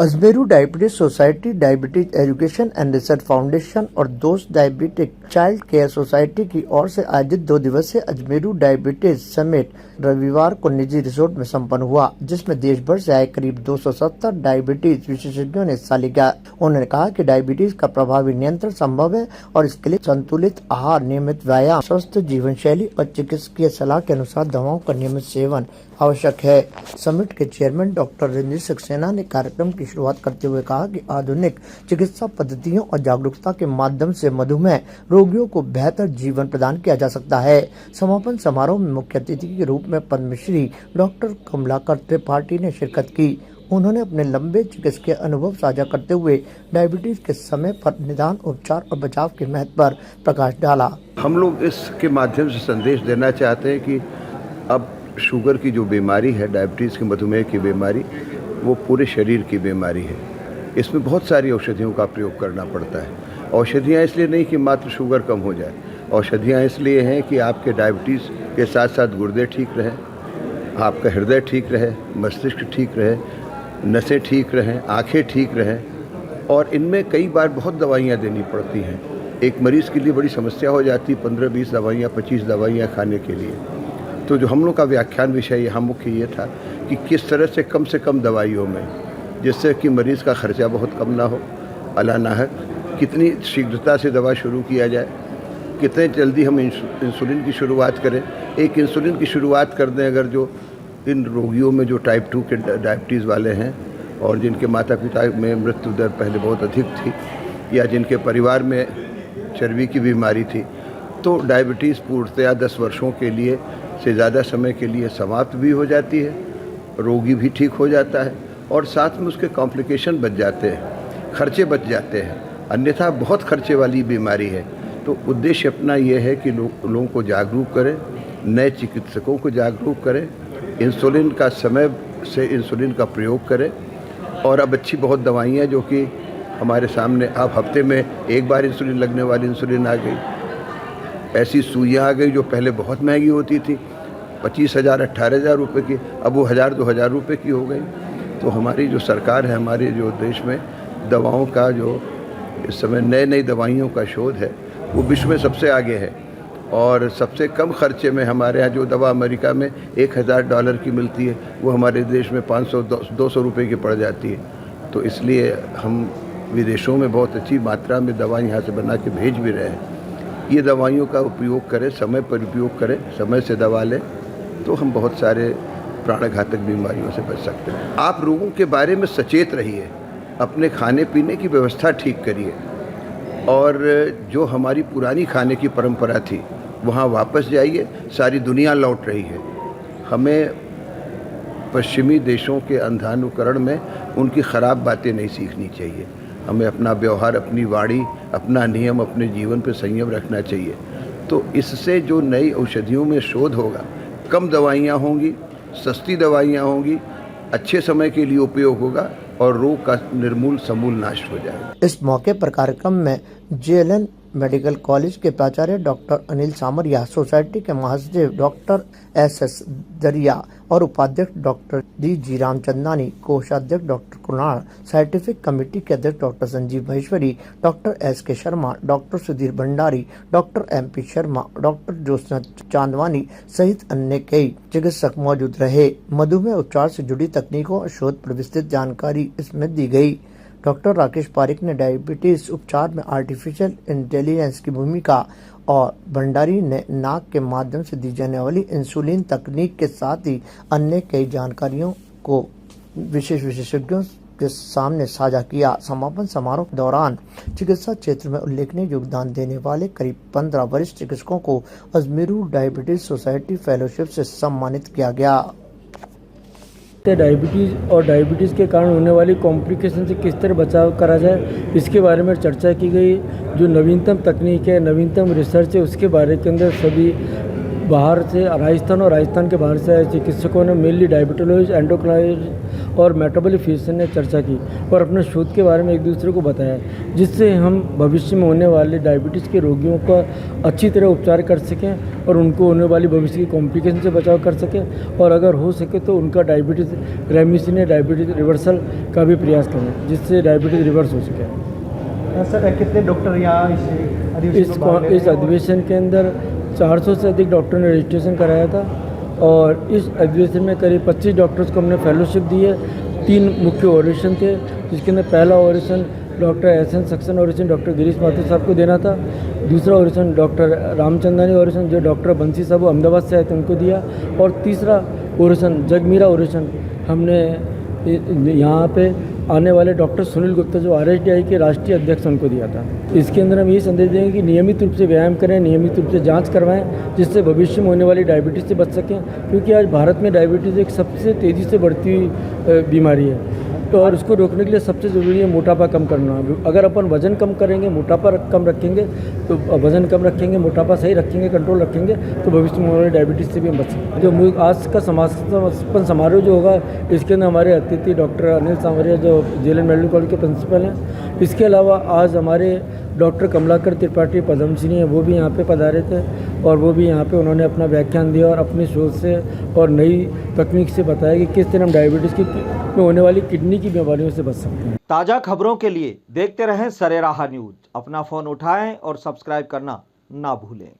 अजमेरू diabetes society, diabetes education and research foundation और दोस्त diabetic child care society की ओर से आयोजित 2 दिवसीय अजमेरू डायबिटीज समिट रविवार को निजी रिसोर्ट में संपन्न हुआ, जिसमें देश भर से आए करीब 270 डायबिटीज विशेषज्ञों ने हिस्सा लिया। उन्होंने कहा कि डायबिटीज का प्रभावी नियंत्रण संभव है और इसके लिए संतुलित आहार, नियमित व्यायाम, स्वस्थ जीवन शैली और चिकित्सकीय सलाह के अनुसार दवाओं का नियमित सेवन आवश्यक है। समिट के चेयरमैन डॉक्टर रंजीत सक्सेना ने कार्यक्रम की शुरुआत करते हुए कहा कि आधुनिक चिकित्सा पद्धतियों और जागरूकता के माध्यम से मधुमेह रोगियों को बेहतर जीवन प्रदान किया जा सकता है। समापन समारोह में मुख्य अतिथि के रूप में पद्मश्री डॉक्टर कमलाकर त्रिपाठी ने शिरकत की। उन्होंने अपने लंबे चिकित्सकीय अनुभव साझा करते हुए डायबिटीज के समय पर निदान, उपचार और बचाव के महत्व पर प्रकाश डाला। हम लोग इसके माध्यम से संदेश देना चाहते हैं कि अब शुगर की जो बीमारी है, डायबिटीज़ की, मधुमेह की बीमारी, वो पूरे शरीर की बीमारी है। इसमें बहुत सारी औषधियों का प्रयोग करना पड़ता है। औषधियाँ इसलिए नहीं कि मात्र शुगर कम हो जाए, औषधियाँ इसलिए हैं कि आपके डायबिटीज़ के साथ साथ गुर्दे ठीक रहें, आपका हृदय ठीक रहे, मस्तिष्क ठीक रहे, नसें ठीक रहें, आँखें ठीक रहें। और इनमें कई बार बहुत दवाइयाँ देनी पड़ती हैं। एक मरीज़ के लिए बड़ी समस्या हो जाती है 15-20 दवाइयाँ, 25 दवाइयाँ खाने के लिए। तो जो हम लोग का व्याख्यान विषय यहाँ मुख्य ये था कि किस तरह से कम दवाइयों में, जिससे कि मरीज़ का खर्चा बहुत कम ना हो, अलानाहक कितनी शीघ्रता से दवा शुरू किया जाए, कितने जल्दी हम इंसुलिन की शुरुआत करें। एक इंसुलिन की शुरुआत कर दें अगर जो इन रोगियों में जो टाइप 2 के डायबिटीज़ वाले हैं और जिनके माता पिता में मृत्यु दर पहले बहुत अधिक थी या जिनके परिवार में चर्बी की बीमारी थी, तो डायबिटीज़ पूर्णतया 10 वर्षों के लिए से ज़्यादा समय के लिए समाप्त भी हो जाती है, रोगी भी ठीक हो जाता है और साथ में उसके कॉम्प्लिकेशन बच जाते हैं, खर्चे बच जाते हैं। अन्यथा बहुत खर्चे वाली बीमारी है। तो उद्देश्य अपना ये है कि लोगों को जागरूक करें, नए चिकित्सकों को जागरूक करें, इंसुलिन का समय से इंसुलिन का प्रयोग करें। और अब अच्छी बहुत दवाइयाँ जो कि हमारे सामने, अब हफ्ते में एक बार इंसुलिन लगने वाली इंसुलिन आ गई, ऐसी सुइयाँ आ गई जो पहले बहुत महंगी होती थी, 25,000 18,000 रुपये की, अब वो 1,000-2,000 रुपये की हो गई। तो हमारी जो सरकार है, हमारे जो देश में दवाओं का जो इस समय नई दवाइयों का शोध है, वो विश्व में सबसे आगे है। और सबसे कम खर्चे में हमारे यहाँ जो दवा अमेरिका में $1,000 की मिलती है, वो हमारे देश में 500-200 रुपये की पड़ जाती है। तो इसलिए हम विदेशों में बहुत अच्छी मात्रा में दवा यहाँ से बना के भेज भी रहे हैं। ये दवाइयों का उपयोग करें, समय पर उपयोग करें, समय से दवा लें, तो हम बहुत सारे प्राणघातक बीमारियों से बच सकते हैं। आप लोगों के बारे में सचेत रहिए, अपने खाने पीने की व्यवस्था ठीक करिए और जो हमारी पुरानी खाने की परंपरा थी वहाँ वापस जाइए। सारी दुनिया लौट रही है। हमें पश्चिमी देशों के अंधानुकरण में उनकी ख़राब बातें नहीं सीखनी चाहिए। हमें अपना व्यवहार, अपनी वाणी, अपना नियम, अपने जीवन पर संयम रखना चाहिए। तो इससे जो नई औषधियों में शोध होगा, कम दवाइयाँ होंगी, सस्ती दवाइयाँ होंगी, अच्छे समय के लिए उपयोग होगा और रोग का निर्मूल समूल नाश हो जाएगा। इस मौके पर कार्यक्रम में JLN मेडिकल कॉलेज के प्राचार्य डॉक्टर अनिल सामरिया, सोसाइटी के महासचिव डॉक्टर SS दरिया और उपाध्यक्ष डॉक्टर DG रामचंदानी, कोषाध्यक्ष डॉक्टर कुणाल, साइंटिफिक कमेटी के अध्यक्ष doctor Sanjeev Maheshwari, doctor SK Sharma, doctor Sudhir Bhandari, doctor MP Sharma, doctor Jyotsna Chandwani सहित अन्य कई चिकित्सक मौजूद रहे। मधुमेह उपचार से जुड़ी तकनीकों और शोध पर विस्तृत जानकारी इसमें दी गई। डॉक्टर राकेश पारिक ने डायबिटीज उपचार में आर्टिफिशियल इंटेलिजेंस की भूमिका और भंडारी ने नाक के माध्यम से दी जाने वाली इंसुलिन तकनीक के साथ ही अन्य कई जानकारियों को विशेषज्ञों के सामने साझा किया। समापन समारोह के दौरान चिकित्सा क्षेत्र में उल्लेखनीय योगदान देने वाले करीब 15 वरिष्ठ चिकित्सकों को अजमेरू डायबिटीज सोसाइटी फेलोशिप से सम्मानित किया गया। डायबिटीज़ और डायबिटीज़ के कारण होने वाली कॉम्प्लिकेशन से किस तरह बचाव करा जाए, इसके बारे में चर्चा की गई। जो नवीनतम तकनीक है, नवीनतम रिसर्च है, उसके बारे के अंदर सभी बाहर से, राजस्थान और राजस्थान के बाहर से आए चिकित्सकों ने मेनली डायबिटोलॉजिस्ट, एंडोक्राइनोलॉजिस्ट और मेटाबॉलिक फिजिशियन ने चर्चा की और अपने शोध के बारे में एक दूसरे को बताया, जिससे हम भविष्य में होने वाले डायबिटीज़ के रोगियों का अच्छी तरह उपचार कर सकें और उनको होने वाली भविष्य की कॉम्प्लिकेशन से बचाव कर सकें और अगर हो सके तो उनका डायबिटीज़ रेमिशन या डायबिटीज़ रिवर्सल का भी प्रयास करें, जिससे डायबिटीज़ रिवर्स हो सके। सर कितने डॉक्टर यहाँ इस अधिवेशन के अंदर 400 से अधिक डॉक्टरों ने रजिस्ट्रेशन कराया था और इस अधिवेशन में करीब 25 डॉक्टर्स को हमने फेलोशिप दी है। 3 मुख्य ऑरेशन थे, जिसके अंदर पहला oration doctor SN. Saxena oration doctor Girish Mathur साहब को देना था। दूसरा ऑरेशन डॉक्टर रामचंदानी ऑरेशन जो डॉक्टर बंसी साहब अहमदाबाद से आए थे उनको दिया और तीसरा ऑरेशन जगमीरा ऑरेशन हमने यहाँ पे आने वाले डॉक्टर सुनील गुप्ता जो RSDI के राष्ट्रीय अध्यक्ष उनको दिया था। इसके अंदर हम ये संदेश देंगे कि नियमित रूप से व्यायाम करें, नियमित रूप से जांच करवाएं, जिससे भविष्य में होने वाली डायबिटीज़ से बच सकें, क्योंकि आज भारत में डायबिटीज़ एक सबसे तेज़ी से बढ़ती हुई बीमारी है और उसको रोकने के लिए सबसे ज़रूरी है मोटापा कम करना। अगर अपन वज़न कम करेंगे, मोटापा कम रखेंगे, तो वज़न कम रखेंगे, मोटापा सही रखेंगे, कंट्रोल रखेंगे, तो भविष्य में होने वाली डायबिटीज़ से भी हम बच सकते हैं। जो आज का समापन समारोह जो होगा, इसके अंदर हमारे अतिथि डॉक्टर अनिल सांवरिया जो JLN मेडिकल कॉलेज के प्रिंसिपल हैं। इसके अलावा आज हमारे डॉक्टर कमलाकर त्रिपाठी पद्मश्री हैं, वो भी यहाँ पे पधारे थे और वो भी यहाँ पे उन्होंने अपना व्याख्यान दिया और अपनी सोच से और नई तकनीक से बताया कि किस तरह हम डायबिटीज़ में होने वाली किडनी की बीमारियों से बच सकते हैं। ताज़ा खबरों के लिए देखते रहें सरेराह न्यूज़। अपना फ़ोन उठाएं और सब्सक्राइब करना ना भूलें।